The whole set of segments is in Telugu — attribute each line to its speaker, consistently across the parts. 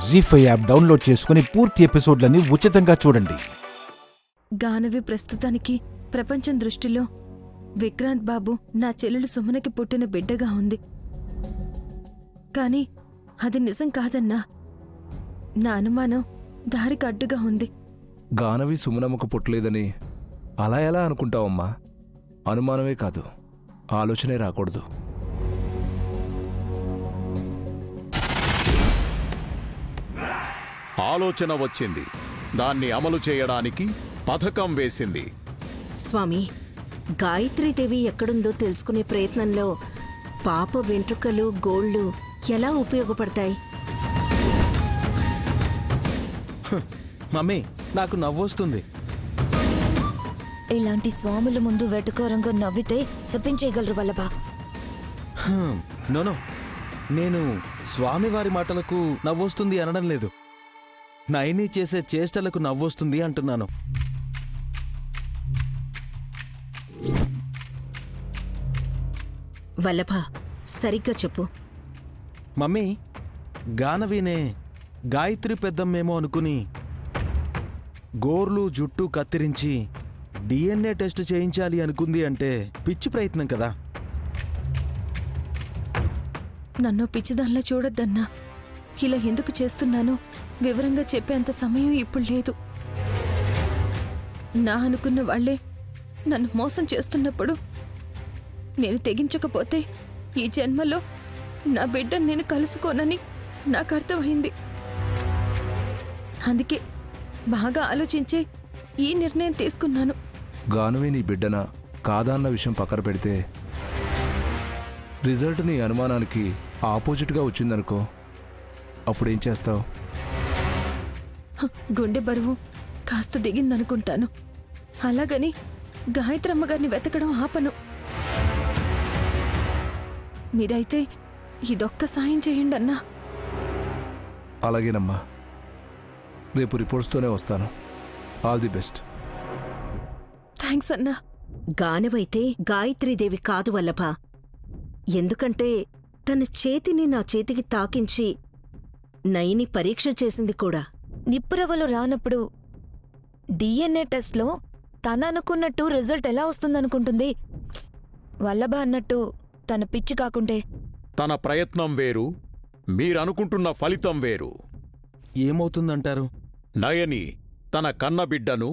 Speaker 1: జీ5 యాప్ డౌన్లోడ్ చేసుకుని పూర్తి ఎపిసోడ్లని ఉచితంగా చూడండి.
Speaker 2: గానవి ప్రస్తుతానికి ప్రపంచం దృష్టిలో విక్రాంత్ బాబు నా చెల్లెలు సుమనకి పుట్టిన బిడ్డగా ఉంది. కాని అది నిజం కాదన్నా. నా అనుమానం దారికి అడ్డుగా ఉంది.
Speaker 3: గానవి సుమనమ్మకు పుట్టలేదని అలా ఎలా అనుకుంటావమ్మా? అనుమానమే కాదు, ఆలోచనే రాకూడదు.
Speaker 4: ఆలోచన వచ్చింది, దాన్ని అమలు చేయడానికి పథకం వేసింది.
Speaker 5: స్వామి, గాయత్రీదేవి ఎక్కడుందో తెలుసుకునే ప్రయత్నంలో పాప వెంట్రుకలు గోళ్లు ఎలా ఉపయోగపడతాయి?
Speaker 6: మమ్మీ, నాకు నవ్వొస్తుంది.
Speaker 7: ఇలాంటి స్వాముల ముందు వెటకారంగా నవ్వితే శపించేయగలరు వల్లభా.
Speaker 6: నోనో, నేను స్వామివారి మాటలకు నవ్వొస్తుంది అనడం లేదు. నయని చేసే చేష్టలకు నవ్వొస్తుంది అంటున్నాను.
Speaker 5: వల్లభ, సరిగ్గా చెప్పు.
Speaker 6: మమ్మీ, గానవీనే గాయత్రి పెద్దమ్మేమో అనుకుని గోర్లు జుట్టు కత్తిరించి డిఎన్ఏ టెస్ట్ చేయించాలి అనుకుంది అంటే పిచ్చి ప్రయత్నం కదా.
Speaker 2: నన్ను పిచ్చిదానిలా చూడొద్దన్నా. ఇలా ఎందుకు చేస్తున్నానో వివరంగా చెప్పేంత సమయం ఇప్పుడు లేదు. నా అనుకున్న వాళ్లే నన్ను మోసం చేస్తున్నప్పుడు నేను తెగించకపోతే ఈ జన్మలో నా బిడ్డను నేను కలుసుకోనని నాకు అర్థమైంది. అందుకే బాగా ఆలోచించే ఈ నిర్ణయం తీసుకున్నాను.
Speaker 3: గానవి నీ బిడ్డన కాదా అన్న విషయం పక్కన పెడితే రిజల్ట్ నీ అనుమానానికి ఆపోజిట్గా వచ్చిందనుకో, అప్పుడేం చేస్తావు?
Speaker 2: గుండె బరువు కాస్త దిగిందనుకుంటాను. అలాగని గాయత్రమ్మ గారిని వెతకడం ఆపను. మీరైతే ఇదొక్క సాయం చేయండి అన్నా.
Speaker 3: అలాగేనమ్మా, రేపు రిపోర్ట్స్తోనే వస్తాను. All the best.
Speaker 2: థ్యాంక్స్ అన్నా.
Speaker 5: గానవైతే గాయత్రీదేవి కాదు వల్లభ. ఎందుకంటే తన చేతిని నా చేతికి తాకించి నయని పరీక్ష చేసింది కూడా.
Speaker 7: నిప్పురవ్వలు రానప్పుడు డిఎన్ఏ టెస్ట్లో తన అనుకున్నట్టు రిజల్ట్ ఎలా వస్తుందనుకుంటుంది? వల్లభ అన్నట్టు తన పిచ్చి కాకుంటే.
Speaker 4: తన ప్రయత్నం వేరు, మీరనుకుంటున్న ఫలితం వేరు.
Speaker 6: ఏమవుతుందంటారు?
Speaker 4: నయని తన కన్నబిడ్డను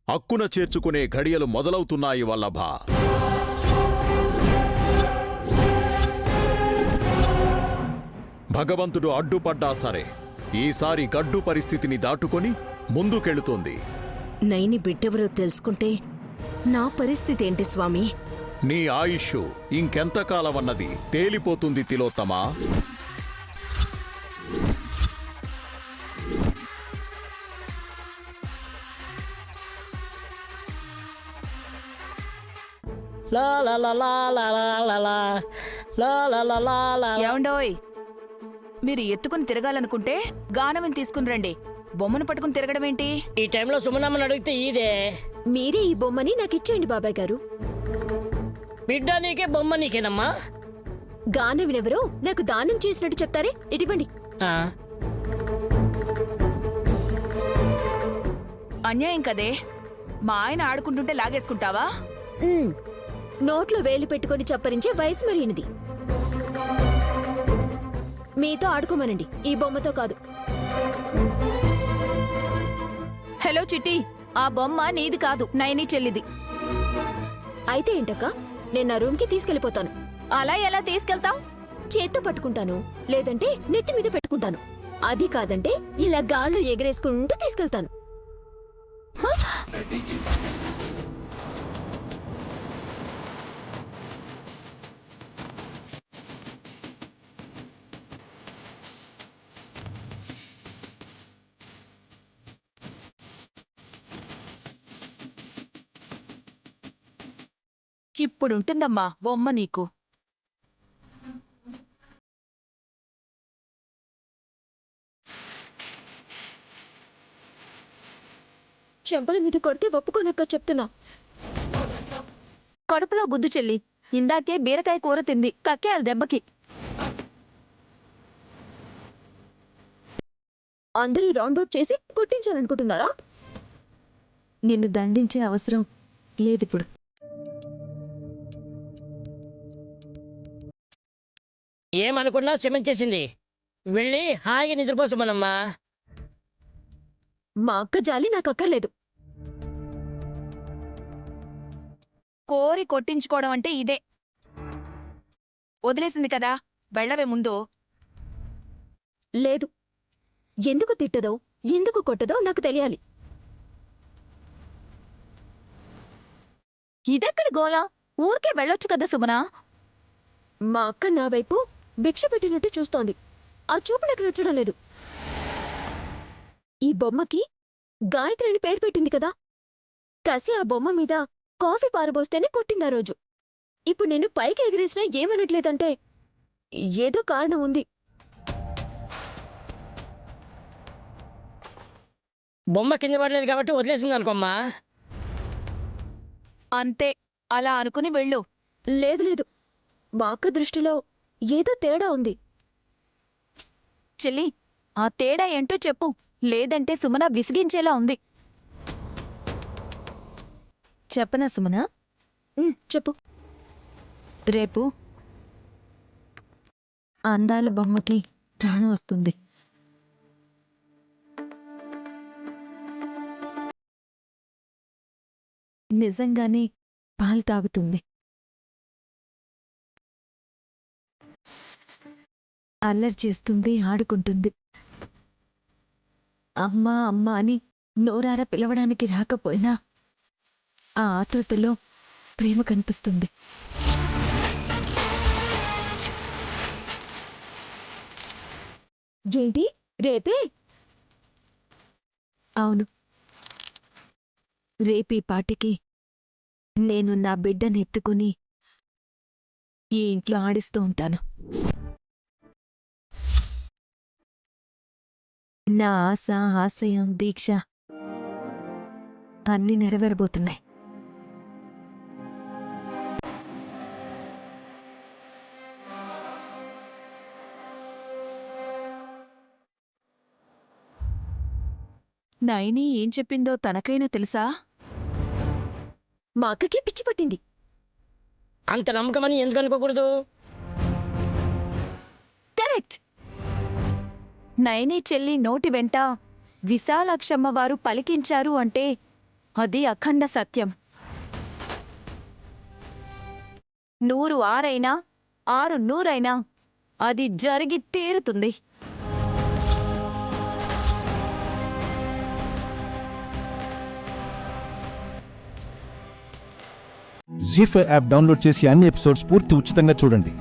Speaker 4: అక్కున చేర్చుకునే ఘడియలు మొదలవుతున్నాయి వల్లభ. భగవంతుడు అడ్డుపడ్డా సరే ఈసారి గడ్డు పరిస్థితిని దాటుకొని ముందుకెళుతోంది.
Speaker 5: నయని బిడ్డెవరో తెలుసుకుంటే నా పరిస్థితి ఏంటి స్వామి?
Speaker 4: నీ ఆయుష్ ఇంకెంతకాలమన్నది తేలిపోతుంది తిలోత్తమా.
Speaker 8: ఏమండోయ్, మీరు ఎత్తుకుని తిరగాలనుకుంటే గానవిని తీసుకుని రండి. బొమ్మను పట్టుకుని తిరగడమేంటి?
Speaker 9: ఈ టైంలో సుమనమ్మని అడిగితే ఇదే.
Speaker 10: మీరే ఈ బొమ్మని నాకిచ్చేయండి బాబాయ్ గారు.
Speaker 9: బిడ్డ నీకే, బొమ్మ నీకేనమ్మా.
Speaker 10: గానవినెవరో నాకు దానం చేసినట్టు చెప్తారే, ఇటివ్వండి.
Speaker 8: అన్యాయం కదే. మా ఆయన ఆడుకుంటుంటే లాగేసుకుంటావా?
Speaker 10: నోట్లో వేలు పెట్టుకుని చప్పరించే వయసు మరినది. మీతో ఆడుకోమనండి, ఈ బొమ్మతో కాదు.
Speaker 7: హలో చిట్టి, ఆ బొమ్మ నీది కాదు, నయని చెల్లిది.
Speaker 10: అయితే ఏంటక్క, నేను నా రూమ్ కి తీసుకెళ్లిపోతాను.
Speaker 7: అలా ఎలా తీసుకెళ్తావు?
Speaker 10: చేత్తో పట్టుకుంటాను, లేదంటే నెత్తి మీద పెట్టుకుంటాను. అది కాదంటే ఇలా గాల్లో ఎగరేసుకుంటూ తీసుకెళ్తాను.
Speaker 8: ఇప్పుడుంటుందమ్మా బొమ్మ నీకు.
Speaker 10: చెంపల మీద కొడితే ఒప్పుకోనక్క చెప్తున్నా.
Speaker 7: కడుపులో గుద్దు చెల్లి. ఇందాకే బీరకాయ కూర తింది, కక్కే దెబ్బకి.
Speaker 10: అందరూ రౌండప్ చేసి కొట్టించాలనుకుంటున్నారా? నిన్ను దండించే అవసరం లేదిప్పుడు.
Speaker 9: ఏమనుకున్నా క్షమించేసింది. వెళ్ళి హాయిగా నిద్రపో సుమనమ్మ.
Speaker 10: మా అక్క జాలి నాకు అక్కర్లేదు.
Speaker 8: కోరి కొట్టించుకోవడం అంటే ఇదే. వదిలేసింది కదా, వెళ్ళవే ముందు.
Speaker 10: లేదు, ఎందుకు తిట్టదో ఎందుకు కొట్టదో నాకు తెలియాలి.
Speaker 7: ఇదెక్కడ గోలా? ఊరికే వెళ్ళొచ్చు కదా సుమనా.
Speaker 10: మా అక్క నా వైపు భిక్ష పెట్టినట్టు చూస్తోంది. ఆ చూపు నాకు నచ్చడం లేదు. ఈ బొమ్మకి గాయత్రి అని పేరు పెట్టింది కదా, కసి ఆ బొమ్మ మీద కాఫీ పారబోస్తేనే కొట్టిందా రోజు. ఇప్పుడు నేను పైకి ఎగిరేసినా ఏమనట్లేదంటే ఏదో కారణం ఉంది.
Speaker 9: బొమ్మ కింద పడలేదు కాబట్టి వదిలేసింది అనుకోమ్మా.
Speaker 8: అంతే, అలా అనుకుని వెళ్ళు.
Speaker 10: లేదు లేదు, మా అక్క దృష్టిలో ఏదో తేడా ఉంది.
Speaker 7: చెల్లి, ఆ తేడా ఏంటో చెప్పు, లేదంటే సుమన విసిగించేలా ఉంది.
Speaker 10: చెప్పనా సుమనా? చెప్పు. రేపు అందాల బొమ్మకి ప్రాణం వస్తుంది. నిజంగానే పాలు తాగుతుంది. అల్లరి చేస్తుంది, ఆడుకుంటుంది. అమ్మా అమ్మా అని నోరారా పిలవడానికి రాకపోయినా ఆ ఆతృతలో ప్రేమ కనిపిస్తుంది. ఏంటి రేపే? అవును, రేపీ పాటికి నేను నా బిడ్డని ఎత్తుకుని ఈ ఇంట్లో ఆడిస్తూ ఉంటాను. నా ఆశ, ఆశయం, దీక్ష అన్నీ నెరవేరబోతున్నాయి.
Speaker 8: నైని ఏం చెప్పిందో తనకైనా తెలుసా?
Speaker 10: మా అక్కకి పిచ్చి పట్టింది.
Speaker 9: అంత నమ్మకమని ఎందుకు అనుకోకూడదు?
Speaker 7: కరెక్ట్. నైని చెల్లి నోటి వెంట విశాలాక్షమ్మ వారు పలికించారు అంటే అది అఖండ సత్యం. 100 ఆరైనా 6 100 అది జరిగి తీరుతుంది.
Speaker 1: జీ5 యాప్ డౌన్లోడ్ చేసి అన్ని ఎపిసోడ్స్ పూర్తి ఉచితంగా చూడండి.